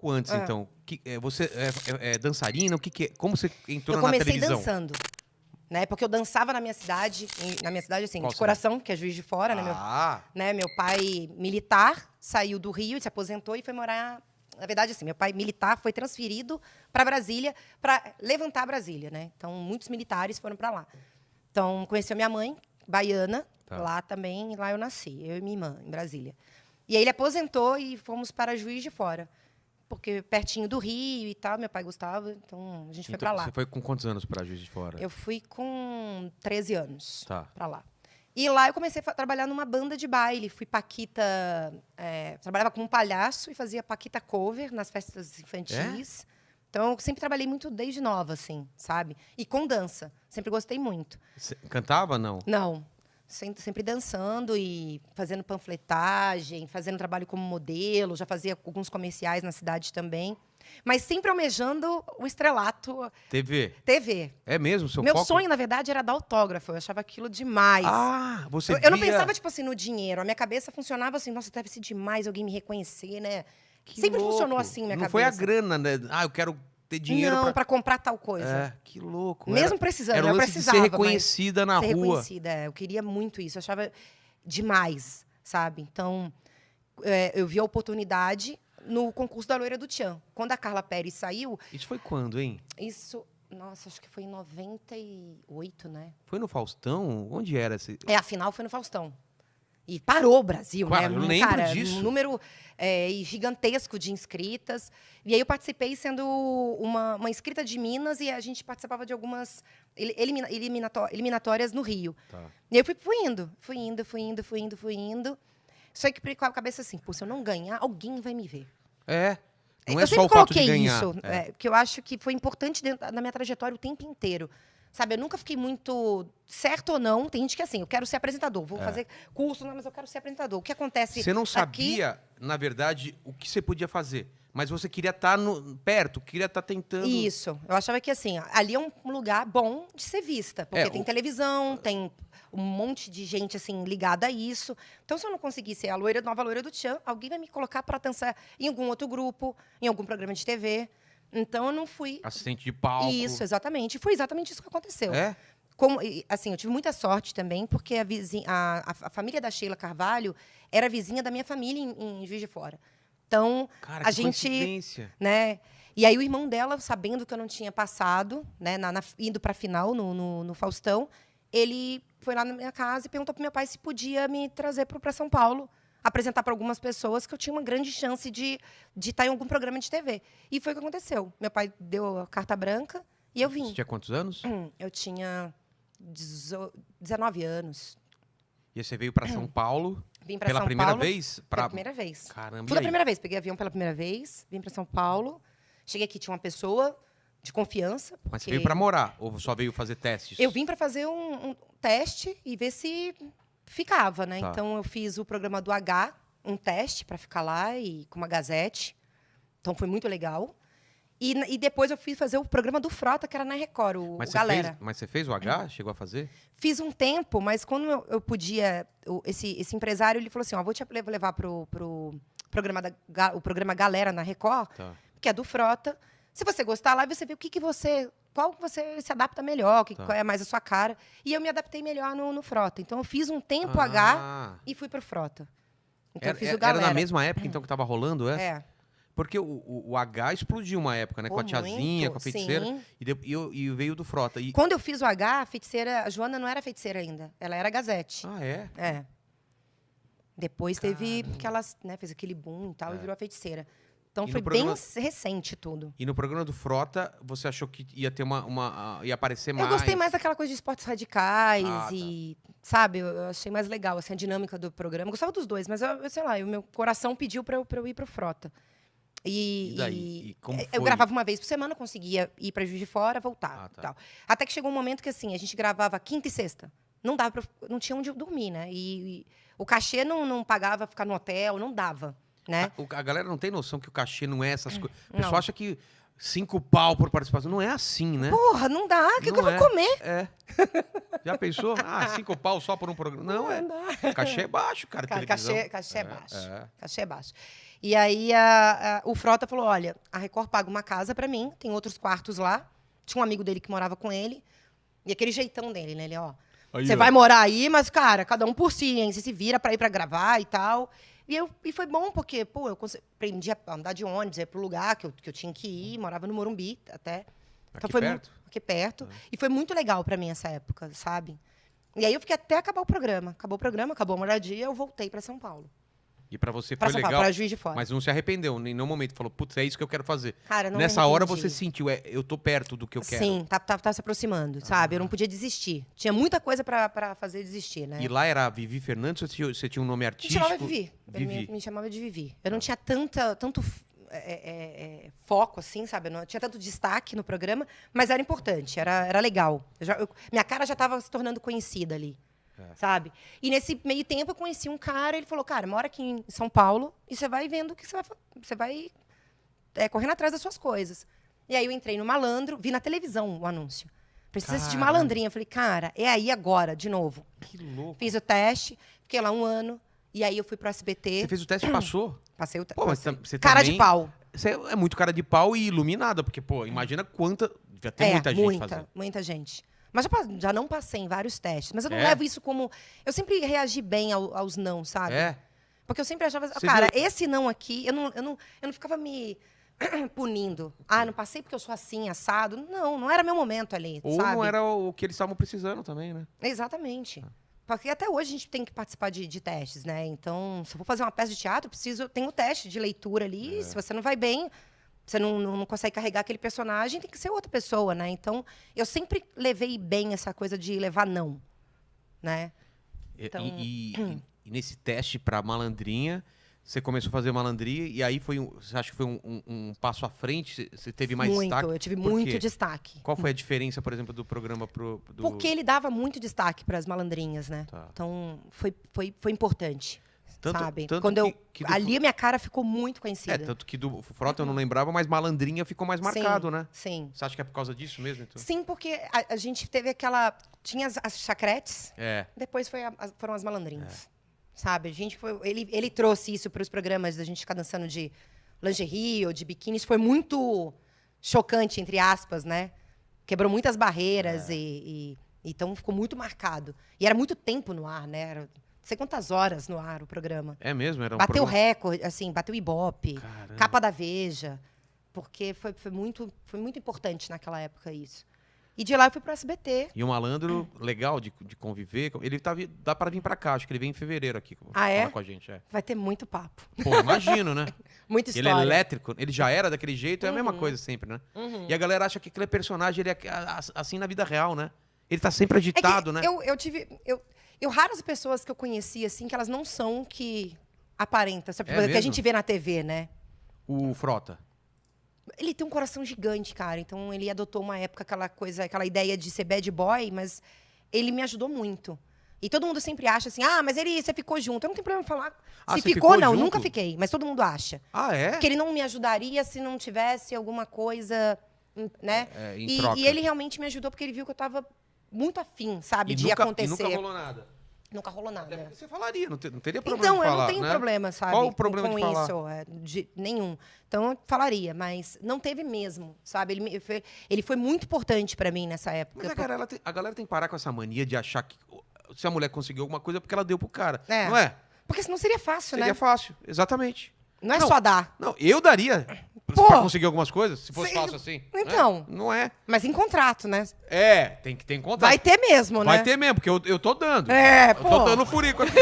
pouco antes, então. Você é dançarina? Como você entrou Eu na comecei televisão? dançando, né? Porque eu dançava na minha cidade, assim, Qual de Coração, que é Juiz de Fora, né? Meu pai militar saiu do Rio, se aposentou e foi morar. Na verdade, assim, meu pai militar foi transferido para Brasília para levantar Brasília, né? Então, muitos militares foram para lá. Então, conheci a minha mãe, baiana, lá também, e lá eu nasci, eu e minha irmã, em Brasília. E aí ele aposentou e fomos para Juiz de Fora, porque pertinho do Rio e tal, meu pai gostava, então a gente foi para lá. Você foi com quantos anos para Juiz de Fora? Eu fui com 13 anos para lá. Tá. E lá eu comecei a trabalhar numa banda de baile. Fui paquita... trabalhava como palhaço e fazia paquita cover nas festas infantis. Então, eu sempre trabalhei muito desde nova, assim, sabe? E com dança. Sempre gostei muito. Você cantava, não? Não. Sempre dançando e fazendo panfletagem, fazendo trabalho como modelo. Já fazia alguns comerciais na cidade também. Mas sempre almejando o estrelato. TV. É mesmo, seu Meu foco? sonho, na verdade, era dar autógrafo. Eu achava aquilo demais. Ah, você Eu não pensava, tipo assim, no dinheiro. A minha cabeça funcionava assim, nossa, deve ser demais alguém me reconhecer, né? Que sempre louco. funcionou assim, minha não cabeça. Não foi a grana, né? Eu quero ter dinheiro não, pra comprar tal coisa. Que louco. Mesmo precisando, era eu lance precisava. De ser reconhecida na ser rua. Reconhecida, eu queria muito isso. Eu achava demais, sabe? Então, eu vi a oportunidade no concurso da Loira do Tchan. Quando a Carla Pérez saiu... Isso foi quando, hein? Isso, nossa, acho que foi em 98, né? Foi no Faustão? Onde era esse? A final foi no Faustão. E parou o Brasil, Claro, né? eu lembro disso. Um número gigantesco de inscritas. E aí eu participei sendo uma inscrita de Minas e a gente participava de algumas eliminatórias no Rio. Tá. E aí eu fui indo. Só que com a cabeça assim, pô, se eu não ganhar, alguém vai me ver. Não é só o fato de ganhar. Isso, porque eu acho que foi importante na minha trajetória o tempo inteiro. Sabe, eu nunca fiquei muito certo ou não. Tem gente que é assim, eu quero ser apresentador, vou fazer curso, mas eu quero ser apresentador. O que acontece Você não sabia, na verdade, o que você podia fazer. Mas você queria estar perto, queria estar tentando... Isso. Eu achava que, assim, ali é um lugar bom de ser vista. Porque tem televisão, tem um monte de gente, assim, ligada a isso. Então, se eu não conseguir ser a nova loira do Tchan, alguém vai me colocar para dançar em algum outro grupo, em algum programa de TV. Então, eu não fui... Assistente de palco. Isso, exatamente. E foi exatamente isso que aconteceu. Assim, eu tive muita sorte também, porque a família da Sheila Carvalho era vizinha da minha família em Juiz de Fora. Então, cara, a gente, né? E aí o irmão dela, sabendo que eu não tinha passado, né, indo para a final no Faustão, ele foi lá na minha casa e perguntou para meu pai se podia me trazer para São Paulo, apresentar para algumas pessoas que eu tinha uma grande chance de estar em algum programa de TV. E foi o que aconteceu. Meu pai deu a carta branca e eu vim. Você tinha quantos anos? Eu tinha 19 anos. E aí você veio para São Paulo? Vim para São Paulo. Pela primeira vez? Pela primeira vez. Caramba, Fui a primeira vez. Peguei avião pela primeira vez, vim para São Paulo. Cheguei aqui, tinha uma pessoa de confiança. Mas você veio para morar? Ou só veio fazer testes? Eu vim para fazer um teste e ver se ficava, né? Tá. Então, eu fiz o programa do H, um teste para ficar lá, e com uma Gazette. Então, foi muito legal. E depois eu fui fazer o programa do Frota, que era na Record, o Galera. Mas você fez o H? Chegou a fazer? Fiz um tempo, mas quando eu podia... Esse empresário, ele falou assim, vou te levar pro programa Galera na Record, que é do Frota. Se você gostar lá, você vê qual você se adapta melhor, qual é mais a sua cara. E eu me adaptei melhor no Frota. Então, eu fiz um tempo H e fui pro Frota. Então, eu fiz o Galera. Era na mesma época, então, que estava rolando, É. Porque o H explodiu uma época, né? Com a tiazinha, com a feiticeira. Sim. E veio do Frota. Quando eu fiz o H, a feiticeira... A Joana não era feiticeira ainda. Ela era Gazette. Ah, é? É. Depois teve que ela, né, fez aquele boom e tal e virou a feiticeira. Então foi bem recente tudo. E no programa do Frota, você achou que ia ter ia aparecer mais? Eu gostei mais daquela coisa de esportes radicais sabe? Eu achei mais legal, assim, a dinâmica do programa. Eu gostava dos dois, mas eu sei lá, o meu coração pediu para eu ir pro Frota. E daí? E como foi? Eu gravava uma vez por semana, conseguia ir para Juiz de Fora, voltar. Tal. Até que chegou um momento que, assim, a gente gravava quinta e sexta. Não tinha onde dormir, né? E o cachê não pagava ficar no hotel, não dava, né? A galera não tem noção que o cachê não é essas coisas. O pessoal acha que 5 pau por participação. Não é assim, né? Porra, não dá. O que eu vou comer? Já pensou? 5 pau só por um programa. Não, dá. Cachê é baixo, cara, televisão. Cachê é baixo. Cachê é baixo. E aí o Frota falou, olha, a Record paga uma casa pra mim, tem outros quartos lá. Tinha um amigo dele que morava com ele. E aquele jeitão dele, né? Ele, ó, você vai morar aí, mas, cara, cada um por si, hein? Você se vira pra ir pra gravar e tal. E foi bom, porque, pô, eu aprendi a andar de ônibus, ir pro lugar que eu tinha que ir, morava no Morumbi até. Então foi perto? Aqui perto. E foi muito legal pra mim essa época, sabe? E aí eu fiquei até acabar o programa. Acabou o programa, acabou a moradia, eu voltei pra São Paulo. E pra você Pra foi São legal, Paulo, pra Juiz de Fora. mas não se arrependeu, em nenhum momento falou, putz, é isso que eu quero fazer. Cara, não Nessa me hora arrependi. você sentiu, eu tô perto do que eu quero. Sim, tá se aproximando, sabe? Eu não podia desistir. Tinha muita coisa pra fazer desistir, né? E lá era Vivi Fernandes ou você tinha um nome Me artístico? chamava de Vivi. Vivi. Me chamava de Vivi. Eu não tinha tanto foco, assim, sabe? Eu não tinha tanto destaque no programa, mas era importante, era legal. Minha cara já estava se tornando conhecida ali, sabe? E nesse meio tempo eu conheci um cara, ele falou, cara, mora aqui em São Paulo e você vai vendo que você vai correndo atrás das suas coisas. E aí eu entrei no Malandro, vi na televisão o anúncio. Precisa de malandrinha. Eu falei, cara, é aí agora, de novo. Que louco. Fiz o teste, fiquei lá 1 ano. E aí eu fui pro SBT. Você fez o teste e passou? Passei o teste. Pô, mas você Cara também, de pau. Você é muito cara de pau e iluminada, porque, pô, imagina quanta... Já tem muita gente fazendo. Muita gente. Mas já não passei em vários testes. Mas eu não É? levo isso como... Eu sempre reagi bem aos não, sabe? É? Porque eu sempre achava... Você Cara, viu? esse não aqui... Eu não ficava me punindo. Ah, não passei porque eu sou assim, assado. Não era meu momento ali, Ou sabe? não era o que eles estavam precisando também, né? Exatamente. Porque até hoje a gente tem que participar de testes, né? Então, se eu for fazer uma peça de teatro, tem o teste de leitura ali. Se você não vai bem, você não consegue carregar aquele personagem, tem que ser outra pessoa, né? Então, eu sempre levei bem essa coisa de levar não, né? Então... E nesse teste pra malandrinha, você começou a fazer malandrinha e aí você acha que foi um passo à frente? Você teve mais destaque? Eu tive Por muito quê? destaque. Qual foi a diferença, por exemplo, do programa Porque ele dava muito destaque para as malandrinhas, né? Tá. Então, foi importante, sabe? Tanto Quando que ali a minha cara ficou muito conhecida. tanto que do Frota eu não lembrava, mas malandrinha ficou mais marcado, né? Sim. Você acha que é por causa disso mesmo? Então? Sim, porque a gente teve aquela... Tinha as chacretes, depois foram as malandrinhas. Sabe? A gente ele trouxe isso para os programas da gente ficar dançando de lingerie ou de biquíni. Isso foi muito chocante, entre aspas, né? Quebrou muitas barreiras então ficou muito marcado. E era muito tempo no ar, né? Era, não sei quantas horas no ar o programa. É mesmo? Era Bateu programa... recorde, assim, bateu Ibope, Caramba. capa da Veja. Porque foi muito importante naquela época isso. E de lá eu fui pro SBT. E o malandro, legal de conviver. Ele dá pra vir pra cá, acho que ele vem em fevereiro aqui falar com a gente. Vai ter muito papo. Pô, imagino, né? Muita Ele história. é elétrico, ele já era daquele jeito, é a mesma coisa sempre, né? E a galera acha que aquele personagem, ele é assim na vida real, né? Ele tá sempre agitado, né? Eu raras pessoas que eu conheci, assim, que elas não são que aparentam. Sabe? É Que a mesmo? gente vê na TV, né? O Frota. Ele tem um coração gigante, cara. Então, ele adotou uma época aquela ideia de ser bad boy, mas ele me ajudou muito. E todo mundo sempre acha assim, mas você ficou junto. Eu não tenho problema em falar. Ah, Se você ficou, ficou não, junto? nunca fiquei. Mas todo mundo acha. Ah, é? Que ele não me ajudaria se não tivesse alguma coisa, né? Em troca. E ele realmente me ajudou porque ele viu que eu tava muito afim, sabe, de acontecer. E nunca rolou nada. Nunca rolou nada. Você falaria, não teria problema Então, de falar, eu não tenho né? problema, sabe? Qual o problema com de falar? isso, nenhum. Então, eu falaria, mas não teve mesmo, sabe? Ele foi muito importante pra mim nessa época. Mas a galera tem que parar com essa mania de achar que se a mulher conseguiu alguma coisa é porque ela deu pro cara. É. Não é? Porque senão seria fácil, Seria né? fácil, exatamente. Não é só dar. Não, eu daria Pô! pra conseguir algumas coisas, se fosse Sim. fácil assim. Então. Né? Não é. Mas em contrato, né? É, tem que ter em conta. Vai ter mesmo, né? Vai ter mesmo, porque eu tô dando. É, Eu tô pô. dando furico aqui.